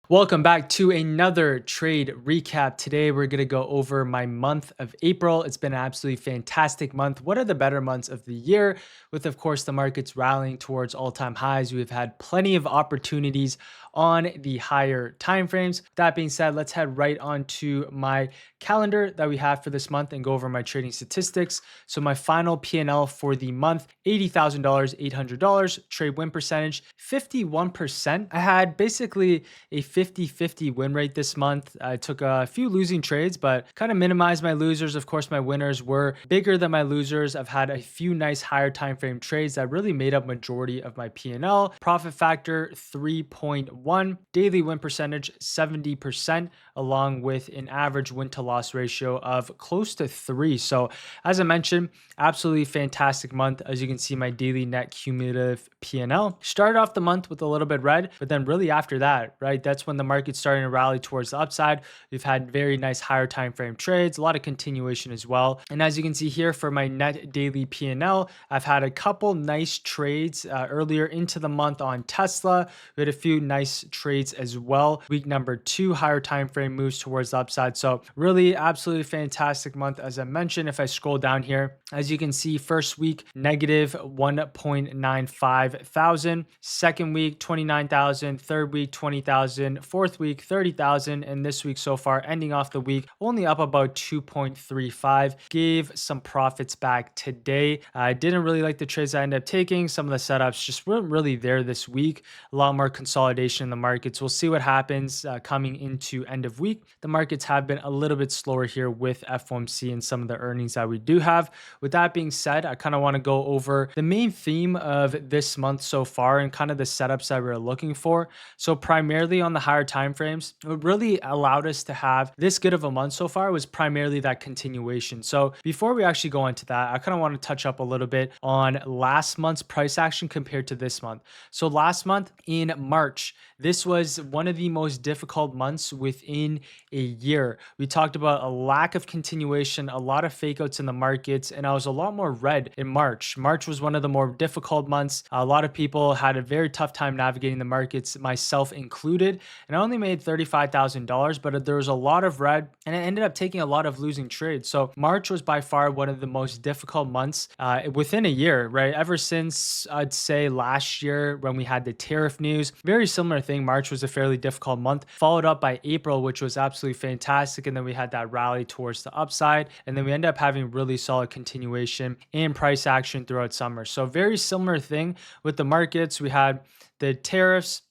Welcome back to another trade recap. Today, we're going to go over my month of April. It's been an absolutely fantastic month. One of the better months of the year, with, of course, the markets rallying towards all time highs. We've had plenty of opportunities on the higher timeframes. That being said, let's head right on to my calendar that we have for this month and go over my trading statistics. So, my final P&L for the month $80,000, $800, trade win percentage 51%. I had basically a 50-50 win rate this month. I took a few losing trades, but kind of minimized my losers. Of course, my winners were bigger than my losers. I've had a few nice higher time frame trades that really made up majority of my P&L. Profit factor 3.1, daily win percentage 70%, along with an average win to loss ratio of close to 3. So as I mentioned, absolutely fantastic month. As you can see, my daily net cumulative P&L started off the month with a little bit red, but then really after that, right, that's when the market's starting to rally towards the upside. We've had very nice higher time frame trades, a lot of continuation as well. And as you can see here for my net daily P&L, I've had a couple nice trades earlier into the month on Tesla. We had a few nice trades as well. Week number 2, higher time frame moves towards the upside. So really absolutely fantastic month. As I mentioned, if I scroll down here, as you can see, first week negative 1.95 thousand, second week 29,000, third week 20,000, fourth week 30,000, and this week so far ending off the week only up about 2.35. Gave some profits back today. I didn't really like the trades I ended up taking. Some of the setups just weren't really there this week. A lot more consolidation in the markets. We'll see what happens coming into end of week. The markets have been a little bit slower here with FOMC and some of the earnings that we do have. With that being said, I kind of want to go over the main theme of this month so far and kind of the setups that we're looking for. So primarily on the higher time frames, what really allowed us to have this good of a month so far was primarily that continuation. So before we actually go into that, I kind of want to touch up a little bit on last month's price action compared to this month. So last month in March, this was one of the most difficult months within a year. We talked about a lack of continuation, a lot of fake outs in the markets, and I was a lot more red in March. March was one of the more difficult months. A lot of people had a very tough time navigating the markets, myself included, and I only made $35,000, but there was a lot of red, and I ended up taking a lot of losing trades. So March was by far one of the most difficult months within a year, right? Ever since I'd say last year when we had the tariff news, very similar thing. March was a fairly difficult month, followed up by April, which was absolutely fantastic. And then we had that rally towards the upside. And then we ended up having really solid continuation and price action throughout summer. So very similar thing with the markets. We had the tariffs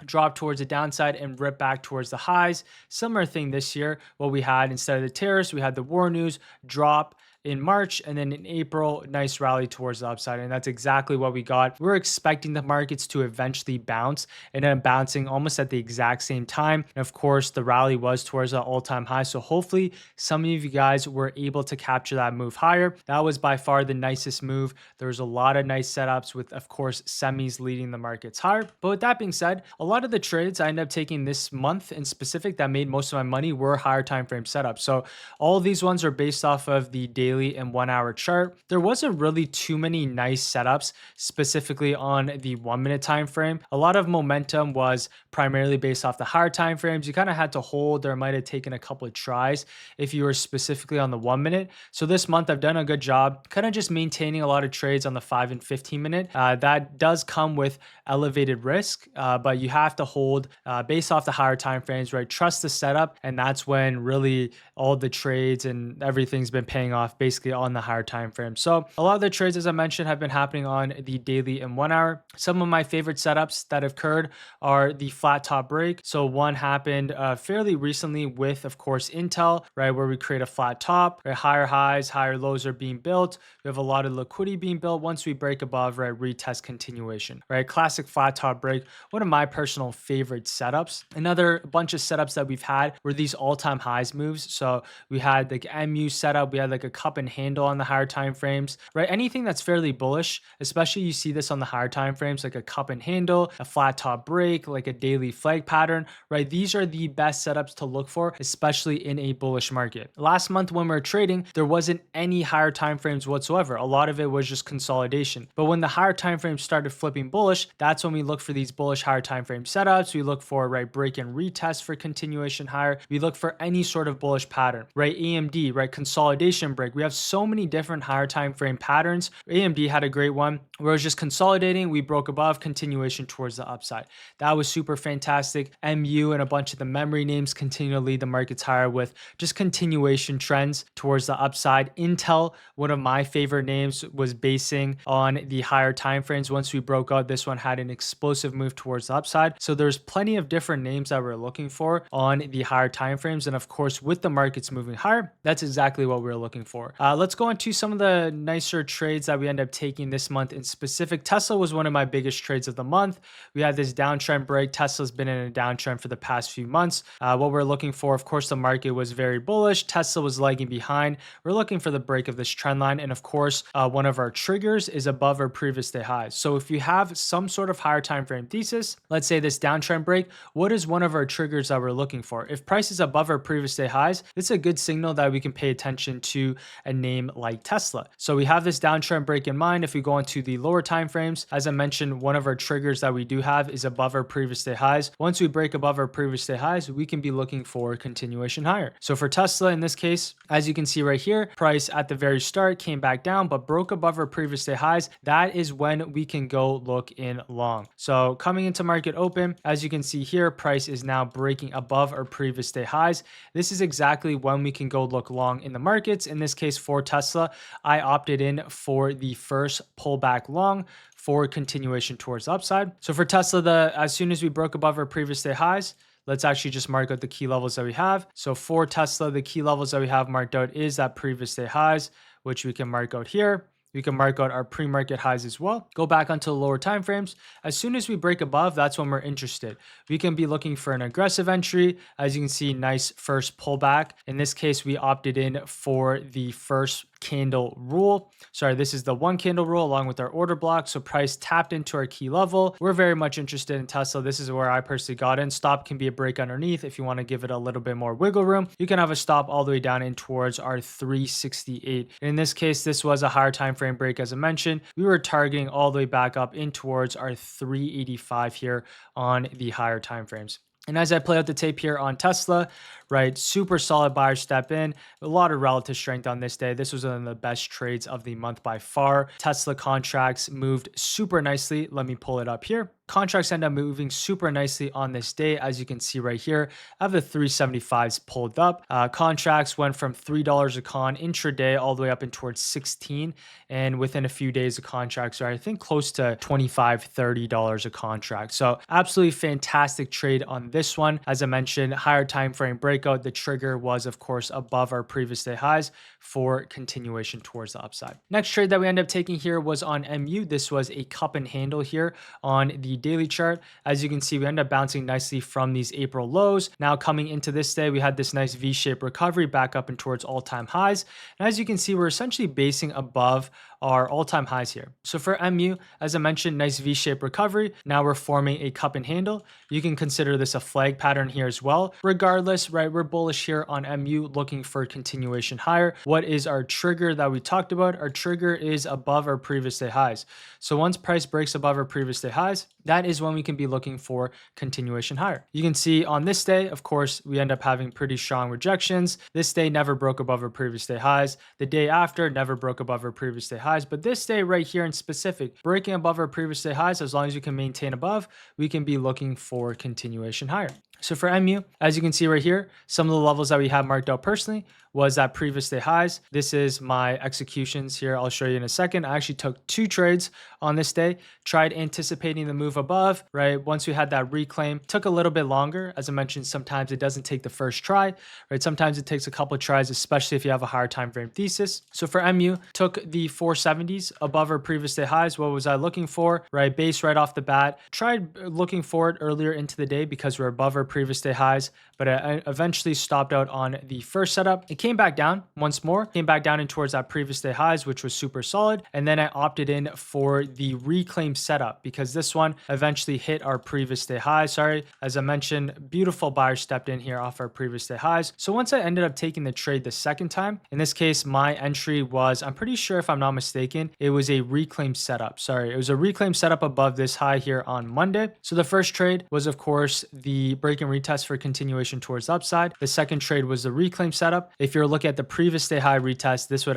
drop towards the downside and rip back towards the highs. Similar thing this year. What we had instead of the tariffs, we had the war news drop in March, and then in April, nice rally towards the upside. And that's exactly what we got. We're expecting the markets to eventually bounce and then bouncing almost at the exact same time. And of course, the rally was towards the all-time high. So hopefully some of you guys were able to capture that move higher. That was by far the nicest move. There was a lot of nice setups with, of course, semis leading the markets higher. But with that being said, a lot of the trades I ended up taking this month in specific that made most of my money were higher time frame setups. So all of these ones are based off of the daily and 1 hour chart. There wasn't really too many nice setups specifically on the 1 minute time frame. A lot of momentum was primarily based off the higher time frames. You kind of had to hold, or might have taken a couple of tries if you were specifically on the 1 minute. So this month I've done a good job kind of just maintaining a lot of trades on the 5 and 15 minute. That does come with elevated risk, but you have to hold based off the higher time frames, right? Trust the setup, and that's when really all the trades and everything's been paying off basically on the higher time frame. So a lot of the trades, as I mentioned, have been happening on the daily and 1 hour. Some of my favorite setups that have occurred are the flat top break. So one happened fairly recently with, of course, Intel, right, where we create a flat top, right? Higher highs, higher lows are being built. We have a lot of liquidity being built. Once we break above, right, retest continuation, right? Classic flat top break, one of my personal favorite setups. Another bunch of setups that we've had were these all-time highs moves. So we had like MU setup, we had like a couple cup and handle on the higher time frames, right? Anything that's fairly bullish, especially you see this on the higher time frames, like a cup and handle, a flat top break, like a daily flag pattern, right? These are the best setups to look for, especially in a bullish market. Last month when we were trading, there wasn't any higher time frames whatsoever. A lot of it was just consolidation. But when the higher time frames started flipping bullish, that's when we look for these bullish higher time frame setups. We look for, right, break and retest for continuation higher. We look for any sort of bullish pattern, right? AMD, right, consolidation break. We have so many different higher time frame patterns. AMD had a great one where it was just consolidating. We broke above, continuation towards the upside. That was super fantastic. MU and a bunch of the memory names continue to lead the markets higher with just continuation trends towards the upside. Intel, one of my favorite names, was basing on the higher time frames. Once we broke out, this one had an explosive move towards the upside. So there's plenty of different names that we're looking for on the higher time frames. And of course, with the markets moving higher, that's exactly what we're looking for. Let's go into some of the nicer trades that we end up taking this month in specific. Tesla was one of my biggest trades of the month. We had this downtrend break. Tesla's been in a downtrend for the past few months. What we're looking for, of course, the market was very bullish. Tesla was lagging behind. We're looking for the break of this trend line. And of course, one of our triggers is above our previous day highs. So if you have some sort of higher time frame thesis, let's say this downtrend break, what is one of our triggers that we're looking for? If price is above our previous day highs, it's a good signal that we can pay attention to a name like Tesla. So we have this downtrend break in mind. If we go into the lower time frames, as I mentioned, one of our triggers that we do have is above our previous day highs. Once we break above our previous day highs, we can be looking for continuation higher. So for Tesla in this case, as you can see right here, price at the very start came back down, but broke above our previous day highs. That is when we can go look in long. So coming into market open, as you can see here, price is now breaking above our previous day highs. This is exactly when we can go look long in the markets. In this case, for Tesla, I opted in for the first pullback long for continuation towards the upside. So for Tesla, as soon as we broke above our previous day highs, let's actually just mark out the key levels that we have. So for Tesla, the key levels that we have marked out is that previous day highs, which we can mark out here. We can mark out our pre-market highs as well. Go back onto the lower time frames. As soon as we break above, that's when we're interested. We can be looking for an aggressive entry. As you can see, nice first pullback. In this case, we opted in for the first candle rule. Sorry, this is the one candle rule along with our order block. So price tapped into our key level. We're very much interested in Tesla. This is where I personally got in. Stop can be a break underneath. If you want to give it a little bit more wiggle room, you can have a stop all the way down in towards our 368. In this case, this was a higher time frame break. As I mentioned, we were targeting all the way back up in towards our 385 here on the higher time frames. And as I play out the tape here on Tesla, right, super solid buyer step in, a lot of relative strength on this day. This was one of the best trades of the month by far. Tesla contracts moved super nicely. Let me pull it up here. Contracts end up moving super nicely on this day. As you can see right here, I have the 375s pulled up. Contracts went from $3 a con intraday all the way up in towards 16. And within a few days, the contracts are, I think, close to $25, $30 a contract. So absolutely fantastic trade on this one. As I mentioned, higher time frame breakout. The trigger was, of course, above our previous day highs for continuation towards the upside. Next trade that we ended up taking here was on MU. This was a cup and handle here on the daily chart. As you can see, we end up bouncing nicely from these April lows. Now coming into this day, we had this nice V-shaped recovery back up and towards all-time highs. And as you can see, we're essentially basing above our all-time highs here. So for MU, as I mentioned, nice V-shaped recovery. Now we're forming a cup and handle. You can consider this a flag pattern here as well. Regardless, right, we're bullish here on MU, looking for continuation higher. What is our trigger that we talked about? Our trigger is above our previous day highs. So once price breaks above our previous day highs, that is when we can be looking for continuation higher. You can see on this day, of course, we end up having pretty strong rejections. This day never broke above our previous day highs. The day after never broke above our previous day highs. But this day right here in specific, breaking above our previous day highs, as long as you can maintain above, we can be looking for continuation higher. So for MU, as you can see right here, some of the levels that we have marked out personally was at previous day highs. This is my executions here. I'll show you in a second. I actually took 2 trades on this day. Tried anticipating the move above, right? Once we had that reclaim, took a little bit longer. As I mentioned, sometimes it doesn't take the first try, right? Sometimes it takes a couple of tries, especially if you have a higher time frame thesis. So for MU, took the 470s above our previous day highs. What was I looking for, right? Base right off the bat. Tried looking for it earlier into the day because we're above our previous day highs, but I eventually stopped out on the first setup. It came back down once more, came back down in towards that previous day highs, which was super solid. And then I opted in for the reclaim setup because this one eventually hit our previous day high. Sorry, as I mentioned, beautiful buyer stepped in here off our previous day highs. So once I ended up taking the trade the second time, in this case, my entry was, I'm pretty sure if I'm not mistaken, it was a reclaim setup. Sorry, it was a reclaim setup above this high here on Monday. So the first trade was, of course, the break and retest for continuation towards the upside. The second trade was the reclaim setup. If you're looking at the previous day high retest, this would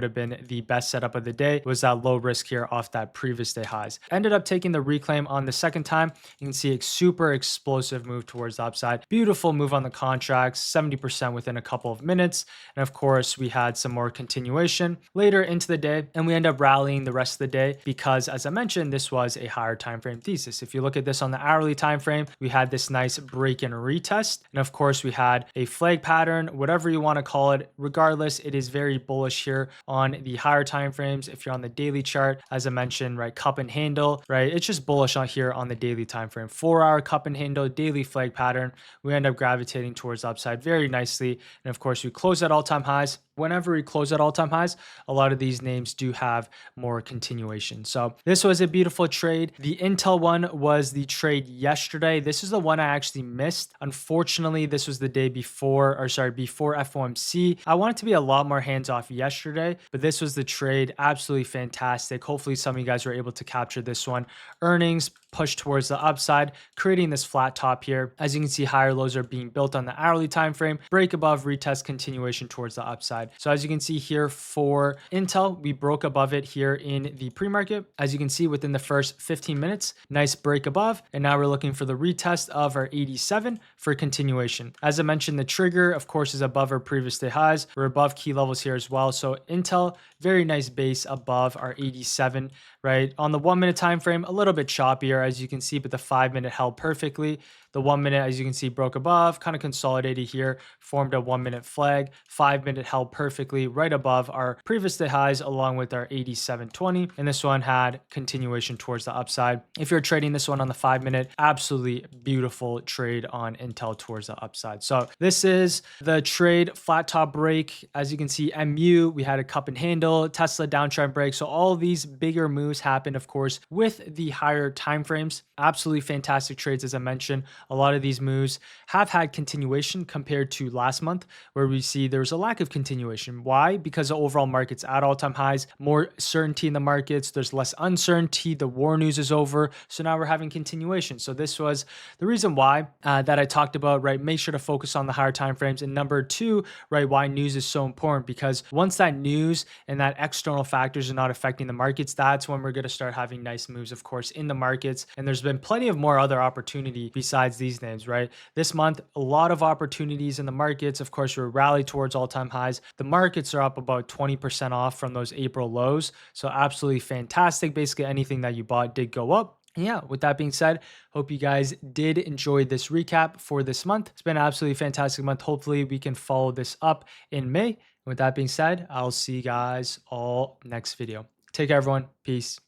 have been the best setup of the day, was that low risk here off that previous day highs. Ended up taking the reclaim on the second time. You can see a super explosive move towards the upside. Beautiful move on the contracts, 70% within a couple of minutes. And of course, we had some more continuation later into the day, and we end up rallying the rest of the day because, as I mentioned, this was a higher time frame thesis. If you look at this on the hourly time frame, we had this nice break and retest. And of course, we had a flag pattern, whatever you want to call it. Regardless, it is very bullish here on the higher time frames. If you're on the daily chart, as I mentioned, right, cup and handle, right, it's just bullish on here on the daily time frame. 4-hour cup and handle, daily flag pattern. We end up gravitating towards the upside very nicely. And of course, we close at all-time highs. Whenever we close at all-time highs, a lot of these names do have more continuation. So this was a beautiful trade. The Intel one was the trade yesterday. This is the one I actually missed. Unfortunately, this was the day before, before FOMC. I wanted to be a lot more hands-off yesterday, but this was the trade. Absolutely fantastic. Hopefully some of you guys were able to capture this one. Earnings push towards the upside, creating this flat top here. As you can see, higher lows are being built on the hourly time frame. Break above, retest, continuation towards the upside. So as you can see here for Intel, we broke above it here in the pre-market. As you can see, within the first 15 minutes, nice break above. And now we're looking for the retest of our 87 for continuation. As I mentioned, the trigger, of course, is above our previous day highs. We're above key levels here as well. So Intel, very nice base above our 87, right? On the 1 minute time frame, a little bit choppier, as you can see, but the 5 minute held perfectly. The 1 minute, as you can see, broke above, kind of consolidated here, formed a 1 minute flag. 5 minute held perfectly right above our previous day highs, along with our 87.20. And this one had continuation towards the upside. If you're trading this one on the 5 minute, absolutely beautiful trade on Intel towards the upside. So this is the trade flat top break. As you can see, MU, we had a cup and handle, Tesla downtrend break. So all these bigger moves happened, of course, with the higher time frames. Absolutely fantastic trades, as I mentioned. A lot of these moves have had continuation compared to last month, where we see there's a lack of continuation. Why? Because the overall market's at all-time highs, more certainty in the markets, there's less uncertainty, the war news is over, so now we're having continuation. So this was the reason why that I talked about, right? Make sure to focus on the higher time frames. And number two, right, why news is so important, because once that news and that external factors are not affecting the markets, that's when we're going to start having nice moves, of course, in the markets. And there's been plenty of more other opportunity besides these names, right? This month, a lot of opportunities in the markets. Of course, we're rallied towards all-time highs. The markets are up about 20% off from those April lows. So absolutely fantastic. Basically, anything that you bought did go up. Yeah, with that being said, hope you guys did enjoy this recap for this month. It's been an absolutely fantastic month. Hopefully, we can follow this up in May. With that being said, I'll see you guys all next video. Take care, everyone. Peace.